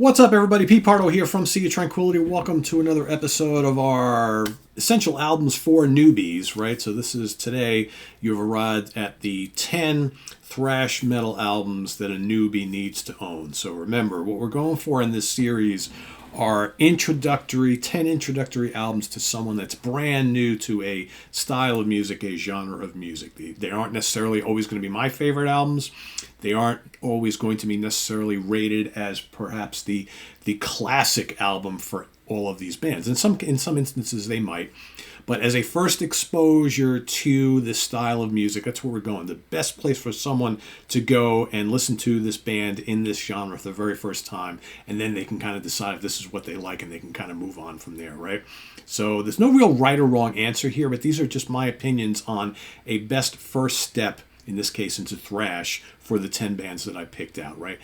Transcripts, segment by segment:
What's up, everybody? Pete Pardo here from Sea of Tranquility. Welcome to another episode of our essential albums for newbies, right? So this is today, you've arrived at the 10 thrash metal albums that a newbie needs to own. So remember, what we're going for in this series are 10 introductory albums to someone that's brand new to a style of music, a genre of music. They aren't necessarily always going to be my favorite albums. They aren't always going to be necessarily rated as perhaps the classic album for all of these bands. In some instances they might. But as a first exposure to this style of music, that's where we're going. The best place for someone to go and listen to this band in this genre for the very first time, and then they can kind of decide if this is what they like, and they can kind of move on from there, right? So there's no real right or wrong answer here, but these are just my opinions on a best first step, in this case into thrash, for the 10 bands that I picked out, right?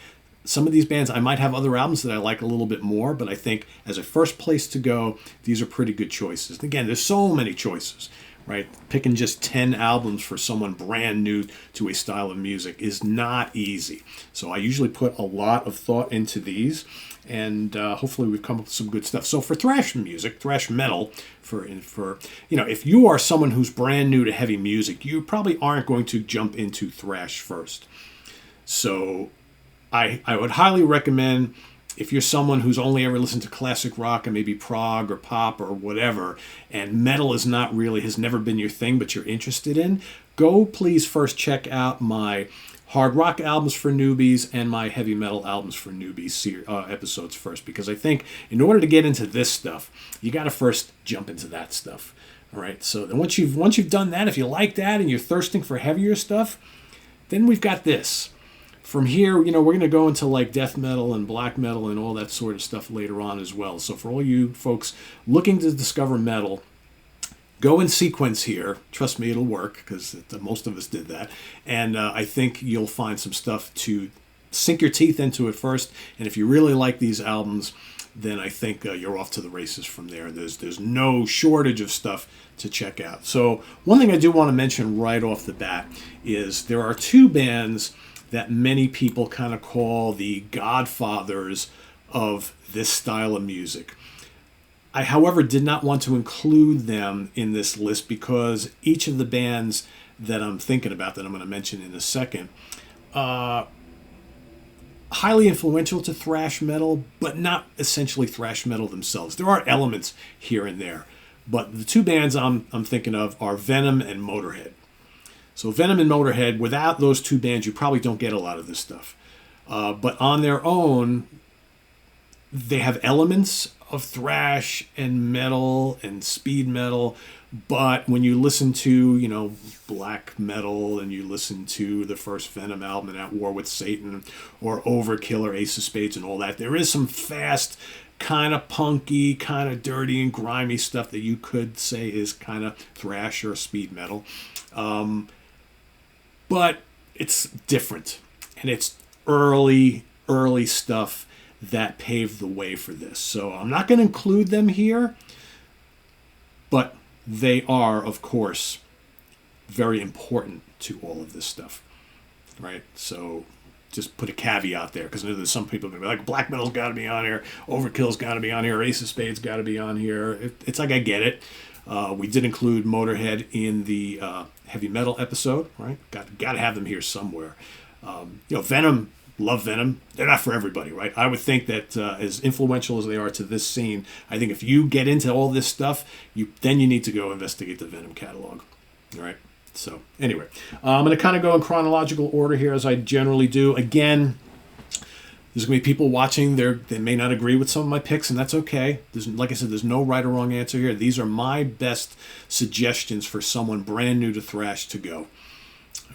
Some of these bands, I might have other albums that I like a little bit more, but I think as a first place to go, these are pretty good choices. Again, there's so many choices, right? Picking just 10 albums for someone brand new to a style of music is not easy. So I usually put a lot of thought into these, and hopefully we've come up with some good stuff. So for thrash music, thrash metal, for if you are someone who's brand new to heavy music, you probably aren't going to jump into thrash first. So I would highly recommend, if you're someone who's only ever listened to classic rock and maybe prog or pop or whatever, and metal has never been your thing, but you're interested in, go please first check out my hard rock albums for newbies and my heavy metal albums for newbies episodes first, because I think in order to get into this stuff, you got to first jump into that stuff. All right. So then once you've done that, if you like that and you're thirsting for heavier stuff, then we've got this. From here, we're going to go into like death metal and black metal and all that sort of stuff later on as well. So for all you folks looking to discover metal, go in sequence here. Trust me, it'll work, because most of us did that. And I think you'll find some stuff to sink your teeth into at first. And if you really like these albums, then I think you're off to the races from there. There's no shortage of stuff to check out. So one thing I do want to mention right off the bat is there are two bands that many people kind of call the godfathers of this style of music. I, however, did not want to include them in this list because each of the bands that I'm thinking about, that I'm going to mention in a second, highly influential to thrash metal, but not essentially thrash metal themselves. There are elements here and there, but the two bands I'm thinking of are Venom and Motorhead. So Venom and Motorhead, without those two bands, you probably don't get a lot of this stuff. But on their own, they have elements of thrash and metal and speed metal. But when you listen to, black metal, and you listen to the first Venom album, and At War with Satan, or Overkill, or Ace of Spades, and all that, there is some fast, kind of punky, kind of dirty and grimy stuff that you could say is kind of thrash or speed metal. But it's different, and it's early stuff that paved the way for this. So I'm not going to include them here, but they are, of course, very important to all of this stuff, right? So just put a caveat there, because I know there's some people going to be like, black metal's got to be on here, Overkill's got to be on here, Ace of Spades got to be on here. It's like, I get it. We did include Motorhead in the heavy metal episode, right? Got to have them here somewhere. Venom, love Venom. They're not for everybody, right? I would think that as influential as they are to this scene, I think if you get into all this stuff, then you need to go investigate the Venom catalog, all right? So anyway, I'm going to kind of go in chronological order here, as I generally do. Again, there's going to be people watching. They may not agree with some of my picks, and that's okay. Like I said, there's no right or wrong answer here. These are my best suggestions for someone brand new to thrash to go.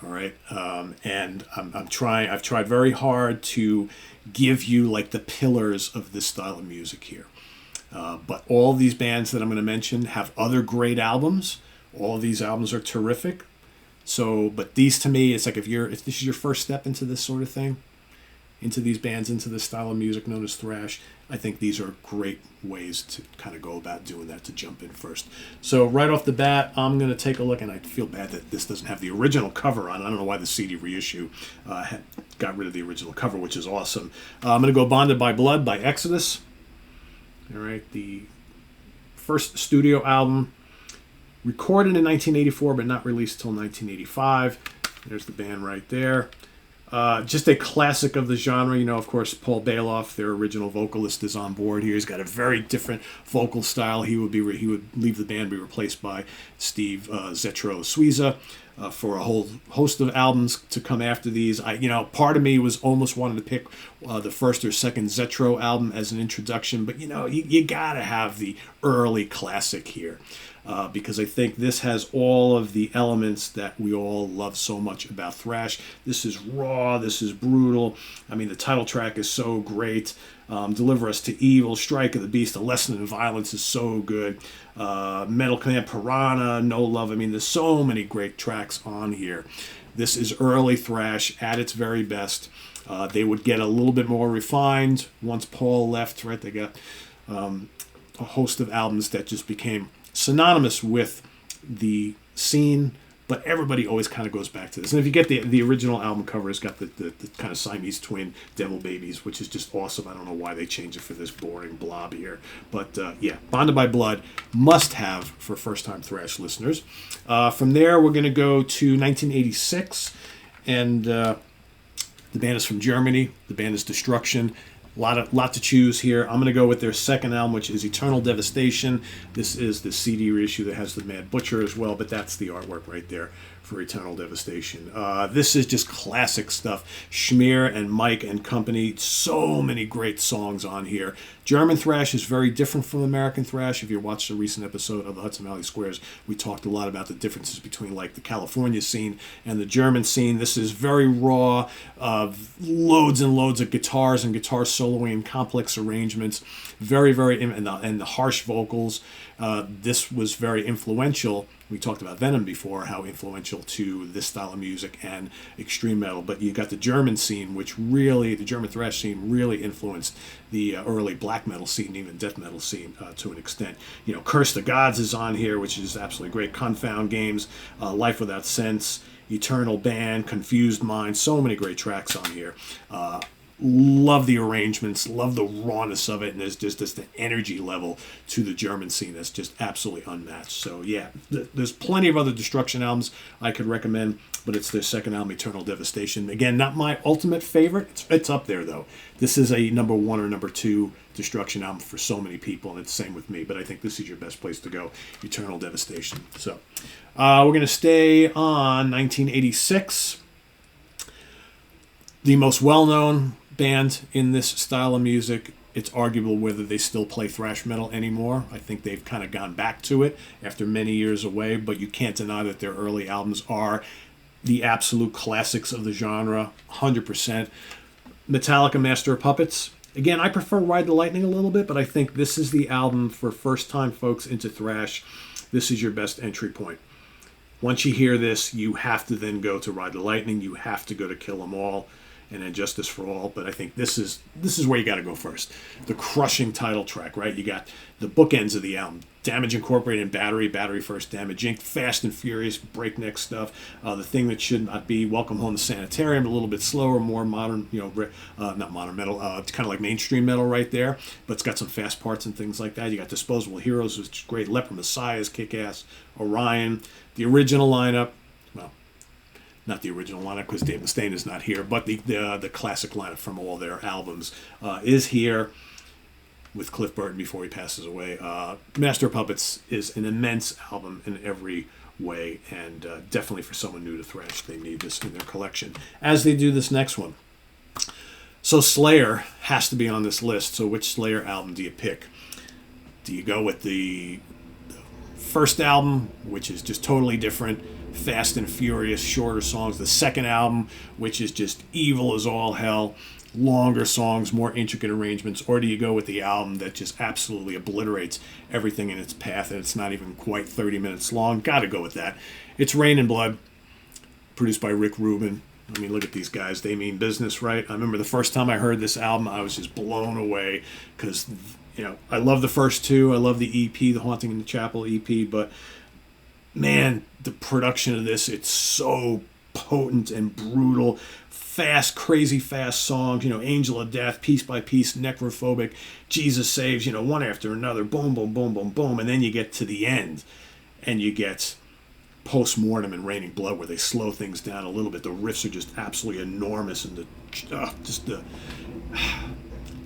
All right, and I've tried very hard to give you like the pillars of this style of music here. But all these bands that I'm going to mention have other great albums. All of these albums are terrific. So, but these to me, it's like if this is your first step into this sort of thing, into these bands, into this style of music known as thrash, I think these are great ways to kind of go about doing that, to jump in first. So right off the bat, I'm going to take a look, and I feel bad that this doesn't have the original cover on. I don't know why the CD reissue got rid of the original cover, which is awesome. I'm going to go Bonded by Blood by Exodus. All right, the first studio album, recorded in 1984, but not released until 1985. There's the band right there. Just a classic of the genre. You know, of course, Paul Bailoff, their original vocalist, is on board here. He's got a very different vocal style. He would leave the band, be replaced by Steve Zetro Suiza for a whole host of albums to come after these. Part of me was almost wanting to pick the first or second Zetro album as an introduction, but you gotta have the early classic here. Because I think this has all of the elements that we all love so much about thrash. This is raw, this is brutal. I mean, the title track is so great. Deliver Us to Evil, Strike of the Beast, A Lesson in Violence is so good. Metal Camp Piranha, No Love. I mean, there's so many great tracks on here. This is early thrash at its very best. They would get a little bit more refined once Paul left, right? They got a host of albums that just became synonymous with the scene, but everybody always kind of goes back to this. And if you get the original album cover, it's got the kind of Siamese twin devil babies, which is just awesome. I don't know why they changed it for this boring blob here. But yeah, Bonded by Blood, must have for first-time thrash listeners. From there, we're going to go to 1986, and the band is from Germany. The band is Destruction. Lot to choose here. I'm going to go with their second album, which is Eternal Devastation. This is the CD reissue that has the Mad Butcher as well, but that's the artwork right there for Eternal Devastation. This is just classic stuff. Schmear and Mike and company. So many great songs on here. German thrash is very different from American thrash. If you watched a recent episode of the Hudson Valley Squares, we talked a lot about the differences between like the California scene and the German scene. This is very raw, loads and loads of guitars and guitar soloing and complex arrangements. Very, and the harsh vocals. This was very influential. We talked about Venom before, how influential to this style of music and extreme metal. But you got the German scene, the German thrash scene really influenced the early black metal scene, even death metal scene to an extent. Curse the Gods is on here, which is absolutely great. Confound Games, Life Without Sense, Eternal Band, Confused Mind, so many great tracks on here. Love the arrangements, love the rawness of it, and there's just the energy level to the German scene that's just absolutely unmatched. So yeah, there's plenty of other Destruction albums I could recommend, but it's their second album, Eternal Devastation. Again, not my ultimate favorite. It's up there though. This is a number 1 or number 2 Destruction album for so many people, and it's the same with me, but I think this is your best place to go, Eternal Devastation. So we're going to stay on 1986. The most well-known band in this style of music. It's arguable whether they still play thrash metal anymore. I think they've kind of gone back to it after many years away, but you can't deny that their early albums are the absolute classics of the genre, 100%. Metallica, Master of Puppets. Again, I prefer Ride the Lightning a little bit, but I think this is the album for first-time folks into thrash. This is your best entry point. Once you hear this, you have to then go to Ride the Lightning. You have to go to Kill 'Em All and then Justice for All, but I think this is where you got to go first. The crushing title track, right? You got the bookends of the album: Damage Incorporated and Battery First, Damage Inc., Fast and Furious, breakneck stuff. The Thing That Should Not Be, Welcome Home to Sanitarium, a little bit slower, more modern, not modern metal, it's kind of like mainstream metal right there, but it's got some fast parts and things like that. You got Disposable Heroes, which is great. Leper Messiahs, kick-ass. Orion, the original lineup. Not the original lineup because Dave Mustaine is not here, but the classic lineup from all their albums is here with Cliff Burton before he passes away. Master of Puppets is an immense album in every way, and definitely for someone new to thrash, they need this in their collection, as they do this next one. So Slayer has to be on this list. So which Slayer album do you pick? Do you go with the first album, which is just totally different, fast and furious, shorter songs? The second album, which is just evil as all hell, longer songs, more intricate arrangements? Or do you go with the album that just absolutely obliterates everything in its path and it's not even quite 30 minutes long? Gotta go with that. It's Rain and Blood, produced by Rick Rubin. I mean, look at these guys. They mean business, right? I remember the first time I heard this album, I was just blown away because, I love the first two. I love the EP, the Haunting in the Chapel EP, but man, the production of this, it's so potent and brutal. Fast, crazy fast songs, Angel of Death, Piece by Piece, Necrophobic, Jesus Saves, one after another, boom, boom, boom, boom, boom. And then you get to the end and you get Postmortem and Raining Blood where they slow things down a little bit. The riffs are just absolutely enormous and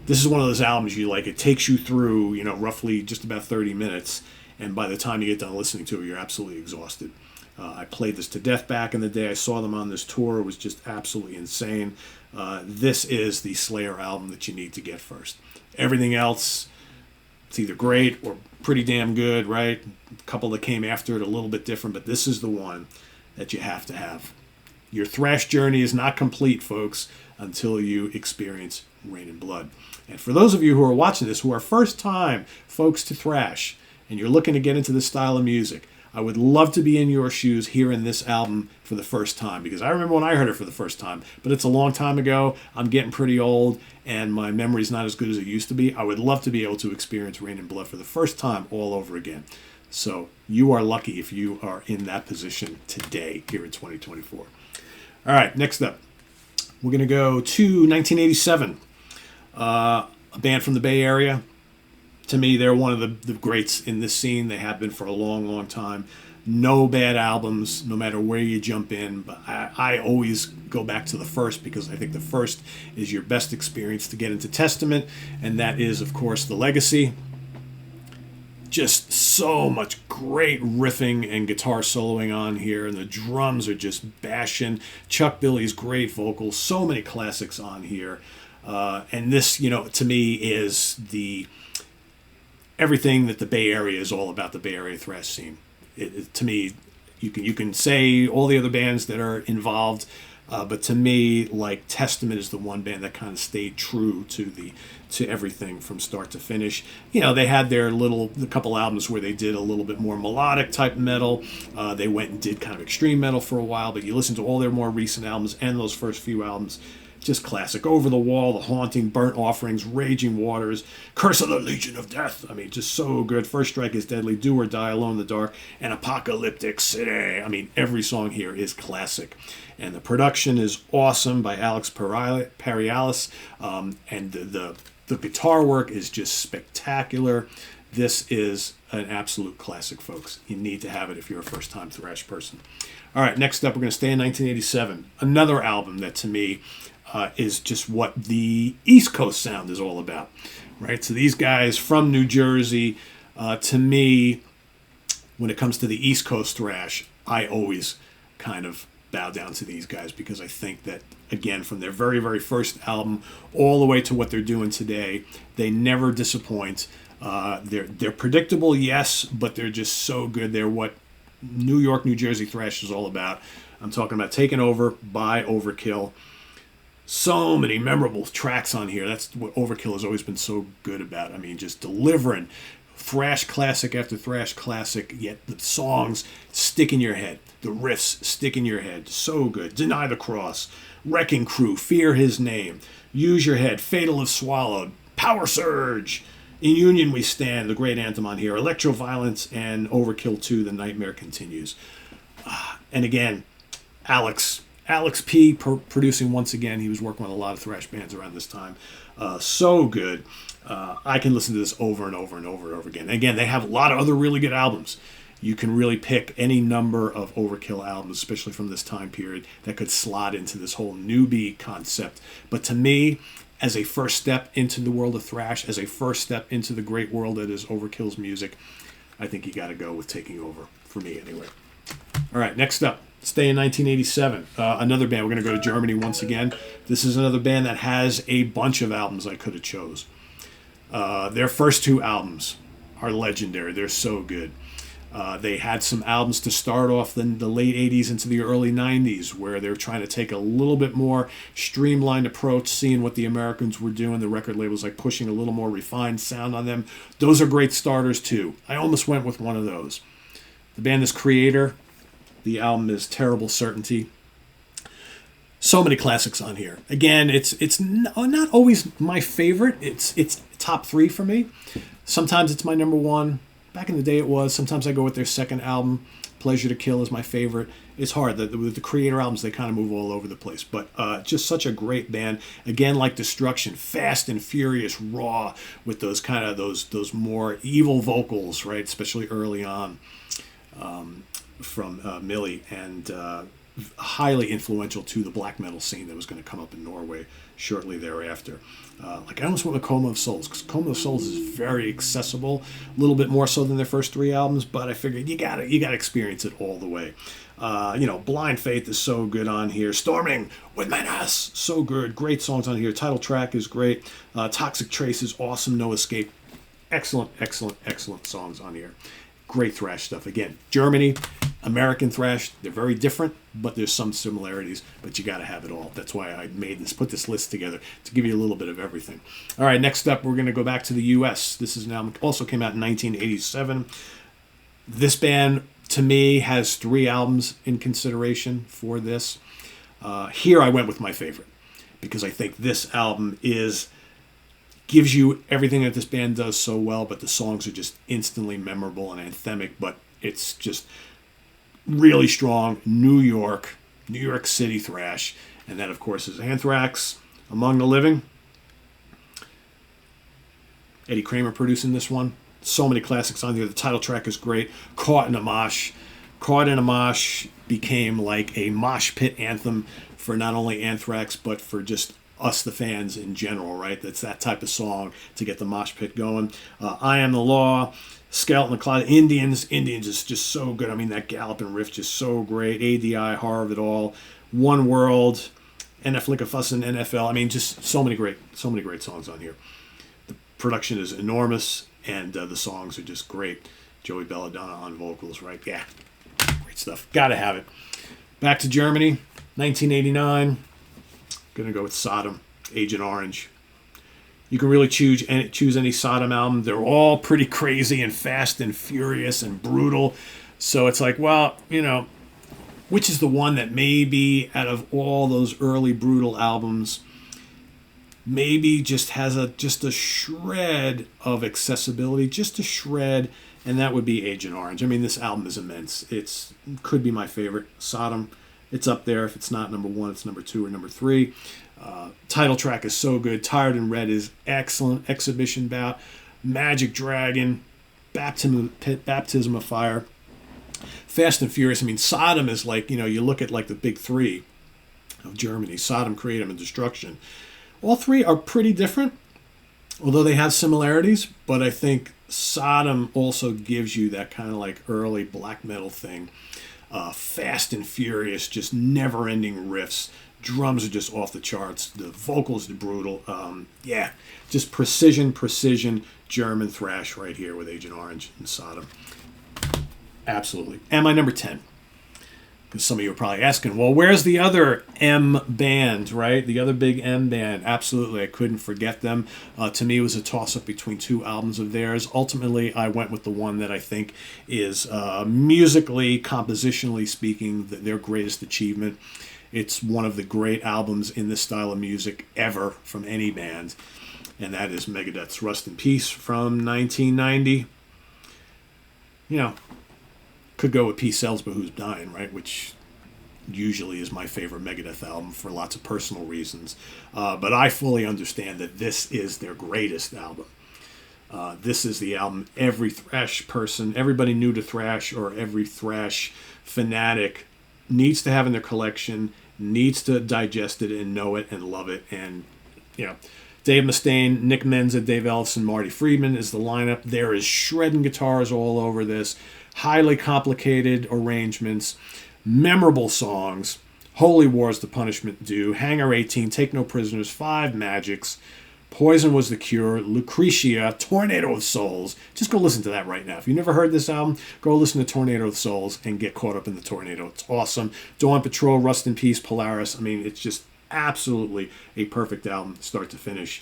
this is one of those albums it takes you through, roughly just about 30 minutes. And by the time you get done listening to it, you're absolutely exhausted. I played this to death back in the day. I saw them on this tour. It was just absolutely insane. This is the Slayer album that you need to get first. Everything else, it's either great or pretty damn good, right? A couple that came after it a little bit different, but this is the one that you have to have. Your thrash journey is not complete, folks, until you experience Rain and Blood. And for those of you who are watching this, who are first-time folks to thrash, and you're looking to get into this style of music, I would love to be in your shoes hearing this album for the first time, because I remember when I heard it for the first time, but it's a long time ago. I'm getting pretty old, and my memory's not as good as it used to be. I would love to be able to experience Rain and Blood for the first time all over again. So you are lucky if you are in that position today here in 2024. All right, next up, we're going to go to 1987, a band from the Bay Area. To me, they're one of the greats in this scene. They have been for a long, long time. No bad albums, no matter where you jump in. But I always go back to the first because I think the first is your best experience to get into Testament. And that is, of course, The Legacy. Just so much great riffing and guitar soloing on here. And the drums are just bashing. Chuck Billy's great vocals. So many classics on here. And this, to me is everything that the Bay Area is all about, the Bay Area thrash scene. To me, you can say all the other bands that are involved, but to me, Testament is the one band that kind of stayed true to everything from start to finish. They had their a couple albums where they did a little bit more melodic type metal. They went and did kind of extreme metal for a while, but you listen to all their more recent albums and those first few albums, just classic. Over the Wall, The Haunting, Burnt Offerings, Raging Waters, Curse of the Legion of Death. I mean, just so good. First Strike is Deadly, Do or Die, Alone in the Dark, and Apocalyptic City. I mean, every song here is classic. And the production is awesome by Alex Parialis. And the guitar work is just spectacular. This is an absolute classic, folks. You need to have it if you're a first-time thrash person. All right, next up, we're going to stay in 1987. Another album that, to me, is just what the East Coast sound is all about, right? So these guys from New Jersey, to me, when it comes to the East Coast thrash, I always kind of bow down to these guys because I think that, again, from their very, very first album all the way to what they're doing today, they never disappoint. They're predictable, yes, but they're just so good. They're what New York, New Jersey thrash is all about. I'm talking about Taken Over by Overkill. So many memorable tracks on here. That's what Overkill has always been so good about. I mean, just delivering thrash classic after thrash classic, yet the songs stick in your head. The riffs stick in your head. So good. Deny the Cross, Wrecking Crew, Fear His Name, Use Your Head, Fatal If Swallowed, Power Surge, In Union We Stand, the great anthem on here, Electro-Violence, and Overkill 2, The Nightmare Continues. And again, Alex P. producing once again. He was working with a lot of thrash bands around this time. So good. I can listen to this over and over and over and over again. And again, they have a lot of other really good albums. You can really pick any number of Overkill albums, especially from this time period, that could slot into this whole newbie concept. But to me, as a first step into the world of thrash, as a first step into the great world that is Overkill's music, I think you got to go with Taking Over, for me anyway. All right, next up. Stay in 1987. Another band. We're going to go to Germany once again. This is another band that has a bunch of albums I could have chose. Their first two albums are legendary. They're so good. They had some albums to start off in the late 80s into the early 90s where they were trying to take a little bit more streamlined approach, seeing what the Americans were doing. The record labels pushing a little more refined sound on them. Those are great starters too. I almost went with one of those. The band is Creator. The album is Terrible Certainty. So many classics on here. Again, it's not always my favorite. It's top 3 for me. Sometimes it's my number 1. Back in the day it was. Sometimes I go with their second album. Pleasure to Kill is my favorite. It's hard. With the Creator albums, they kind of move all over the place. But just such a great band. Again, like Destruction, fast and furious, raw, with those kind of those more evil vocals, right? Especially early on from Millie, and highly influential to the black metal scene that was going to come up in Norway shortly thereafter. Like I almost went with Coma of Souls, because Coma of Souls is very accessible, a little bit more so than their first 3 albums, but I figured you gotta experience it all the way. Blind Faith is so good on here. Storming with Menace, so good. Great songs on here. Title track is great. Toxic Trace is awesome. No Escape, excellent songs on here. Great thrash stuff. Again, Germany, American thrash, they're very different, but there's some similarities, but you got to have it all. That's why I put this list together, to give you a little bit of everything. All right, next up, we're going to go back to the U.S. This is now also came out in 1987. This band, to me, has 3 albums in consideration for this. Here I went with my favorite, because I think this album gives you everything that this band does so well, but the songs are just instantly memorable and anthemic, but it's just really strong New York City thrash. And that, of course, is Anthrax, Among the Living. Eddie Kramer producing this one. So many classics on here. The title track is great. Caught in a Mosh. Caught in a Mosh became like a mosh pit anthem for not only Anthrax, but for just us, the fans in general, right? That's that type of song to get the mosh pit going. I Am the Law, Skeleton in the Closet, Indians is just so good. I mean, that galloping riff just so great. ADI, Horror of It All, One World, NF Lick a Fuss and NFL. I mean, just so many great songs on here. The production is enormous, and the songs are just great. Joey Belladonna on vocals, right? Yeah, great stuff. Gotta have it. Back to Germany, 1989. Gonna go with Sodom, Agent Orange. You can really choose any Sodom album. They're all pretty crazy and fast and furious and brutal. So it's like, well, which is the one that maybe out of all those early brutal albums, maybe just has a shred of accessibility, just a shred, and that would be Agent Orange. I mean, this album is immense. It could be my favorite. Sodom, it's up there. If it's not number 1, it's number 2 or number 3. Title track is so good. Tired in Red is excellent. Exhibition Bout, Magic Dragon, Baptism of Fire, Fast and Furious. I mean, Sodom is like, you look at like the big 3 of Germany: Sodom, Creatum, and Destruction. All 3 are pretty different, although they have similarities, but I think Sodom also gives you that kind of like early black metal thing. Fast and furious, just never-ending riffs. Drums are just off the charts. The vocals are brutal. Just precision German thrash right here with Agent Orange and Sodom. Absolutely. And my number 10. Because some of you are probably asking, well, where's the other M band, right? The other big M band. Absolutely, I couldn't forget them. To me, it was a toss-up between 2 albums of theirs. Ultimately, I went with the one that I think is musically, compositionally speaking, their greatest achievement. It's one of the great albums in this style of music ever from any band, and that is Megadeth's Rust in Peace from 1990. Could go with Peace Sells But Who's Dying, right? Which usually is my favorite Megadeth album for lots of personal reasons. But I fully understand that this is their greatest album. This is the album every thrash person, everybody new to thrash or every thrash fanatic needs to have in their collection, needs to digest it and know it and love it. And, Dave Mustaine, Nick Menza, Dave Ellison, Marty Friedman is the lineup. There is shredding guitars all over this. Highly complicated arrangements, memorable songs. Holy War's The Punishment Due, Hangar 18, Take No Prisoners, 5 Magics, Poison Was the Cure, Lucretia, Tornado of Souls. Just go listen to that right now. If you've never heard this album, go listen to Tornado of Souls and get caught up in the tornado. It's awesome. Dawn Patrol, Rust in Peace, Polaris. I mean, it's just absolutely a perfect album, start to finish.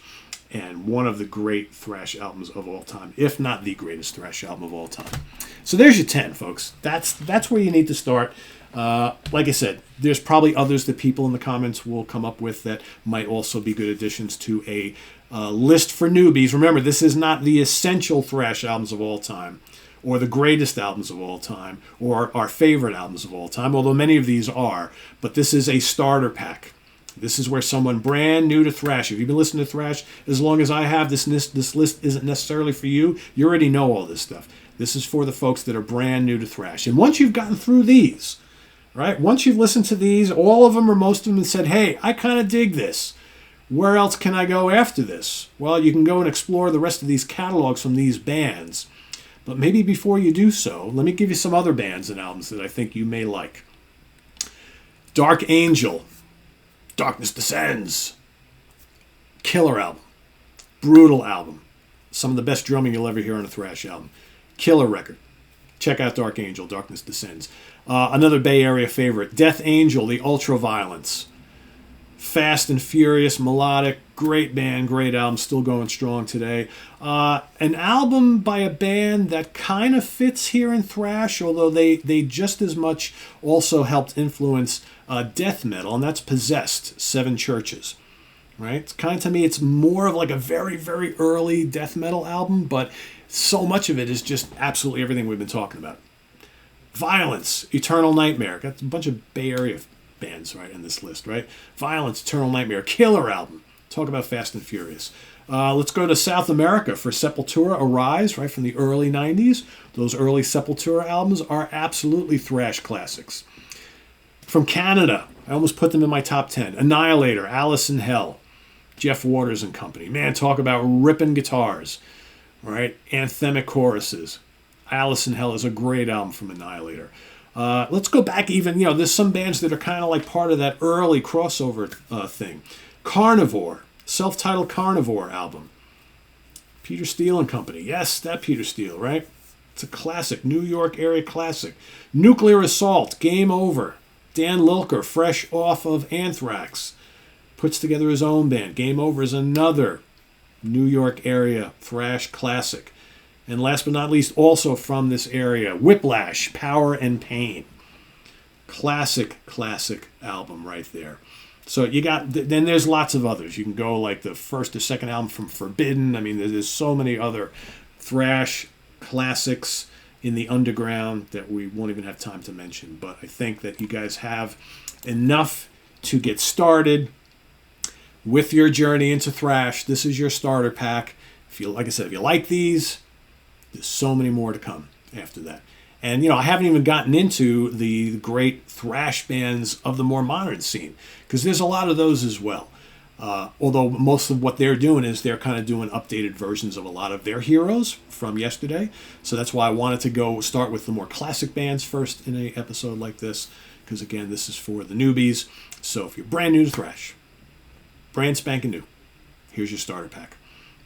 And one of the great thrash albums of all time, if not the greatest thrash album of all time. So there's your 10, folks. That's where you need to start. Like I said, there's probably others that people in the comments will come up with that might also be good additions to a list for newbies. Remember, this is not the essential thrash albums of all time, or the greatest albums of all time, or our favorite albums of all time, although many of these are. But this is a starter pack. This is where someone brand new to thrash, if you've been listening to thrash as long as I have, this list isn't necessarily for you. You already know all this stuff. This is for the folks that are brand new to thrash. And once you've gotten through these, right, once you've listened to these, all of them or most of them, and said, hey, I kind of dig this. Where else can I go after this? Well, you can go and explore the rest of these catalogs from these bands. But maybe before you do so, let me give you some other bands and albums that I think you may like. Dark Angel, Darkness Descends. Killer album. Brutal album. Some of the best drumming you'll ever hear on a thrash album. Killer record. Check out Dark Angel, Darkness Descends. Another Bay Area favorite, Death Angel, the Ultraviolence. Fast and furious, melodic, great band, great album, still going strong today. An album by a band that kind of fits here in thrash, although they just as much also helped influence death metal, and that's Possessed, Seven Churches. Right? It's kind of, to me, it's more of like a very, very early death metal album, but so much of it is just absolutely everything we've been talking about. Violence, Eternal Nightmare. Got a bunch of Bay Area bands right in this list, right? Violence, Eternal Nightmare, killer album. Talk about Fast and Furious. Let's go to South America for Sepultura, Arise, right, from the early 90s. Those early Sepultura albums are absolutely thrash classics. From Canada, I almost put them in my top 10. Annihilator, Alice in Hell, Jeff Waters and Company. Man, talk about ripping guitars, right? Anthemic choruses. Alice in Hell is a great album from Annihilator. Let's go back even, there's some bands that are kind of like part of that early crossover thing. Carnivore, self-titled Carnivore album. Peter Steele and Company. Yes, that Peter Steele, right? It's a classic, New York area classic. Nuclear Assault, Game Over. Dan Lilker, fresh off of Anthrax, puts together his own band. Game Over is another New York area thrash classic. And last but not least, also from this area, Whiplash, Power and Pain. Classic album right there. So you got, then there's lots of others. You can go like the first or second album from Forbidden. I mean, there's so many other thrash classics in the underground that we won't even have time to mention. But I think that you guys have enough to get started with your journey into thrash. This is your starter pack. If you, like I said, if you like these, there's so many more to come after that. And, I haven't even gotten into the great thrash bands of the more modern scene, because there's a lot of those as well. Although most of what they're doing is they're kind of doing updated versions of a lot of their heroes from yesterday. So that's why I wanted to go start with the more classic bands first in an episode like this, because, again, this is for the newbies. So if you're brand new to thrash, brand spanking new, here's your starter pack.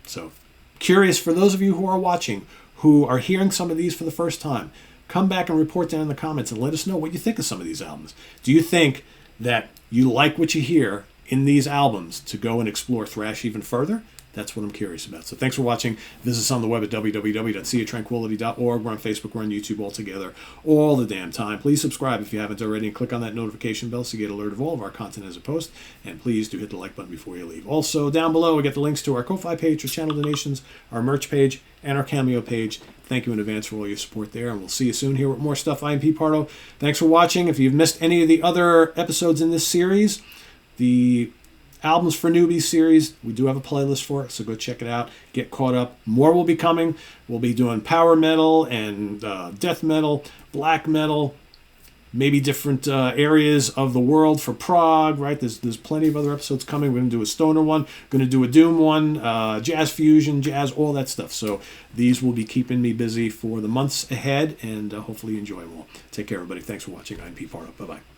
So curious, for those of you who are watching, who are hearing some of these for the first time, come back and report down in the comments and let us know what you think of some of these albums. Do you think that you like what you hear in these albums to go and explore thrash even further? That's what I'm curious about. So thanks for watching. Visit us on the web at www.seaoftranquility.org. We're on Facebook. We're on YouTube all together all the damn time. Please subscribe if you haven't already, and click on that notification bell so you get alert of all of our content as a post. And please do hit the like button before you leave. Also, down below, we get the links to our Ko-Fi page, our channel donations, our merch page, and our Cameo page. Thank you in advance for all your support there, and we'll see you soon here with more stuff. I'm Pete Pardo. Thanks for watching. If you've missed any of the other episodes in this series, the Albums for Newbies series, we do have a playlist for it, so go check it out. Get caught up. More will be coming. We'll be doing power metal and death metal, black metal, maybe different areas of the world for prog, right? There's plenty of other episodes coming. We're going to do a stoner one, going to do a doom one, jazz fusion, jazz, all that stuff. So these will be keeping me busy for the months ahead, and hopefully you enjoy them all. Take care, everybody. Thanks for watching. I'm Pete Pardo. Bye-bye.